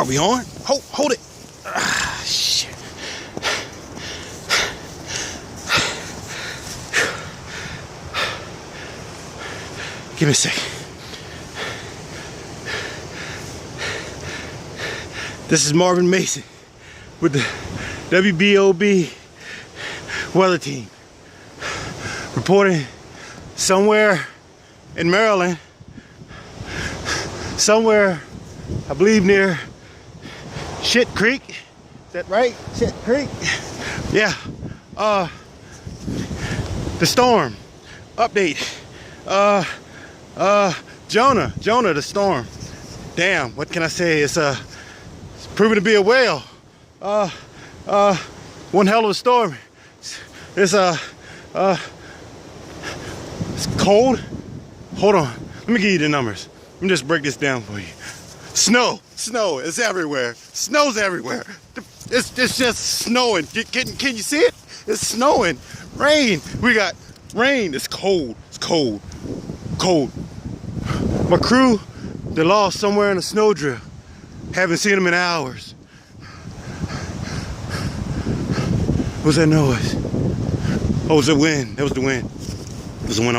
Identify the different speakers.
Speaker 1: we on? Hold it. Ah, shit. Give me a sec. This is Marvin Mason with the WBOB weather team, reporting somewhere in Maryland, somewhere I believe near Shit Creek. Is that right? Shit Creek? Yeah. The storm update. Jonah, the storm. Damn, what can I say? It's proving to be a whale. One hell of a storm. It's cold. Hold on, let me give you the numbers. Let me just break this down for you. Snow is everywhere. Snow's everywhere. It's just snowing. Can you see it? It's snowing. Rain. We got rain. It's cold. It's cold. Cold. My crew, they're lost somewhere in a snowdrift. Haven't seen them in hours. What was that noise? Oh, it was the wind. That was the wind. It was the wind.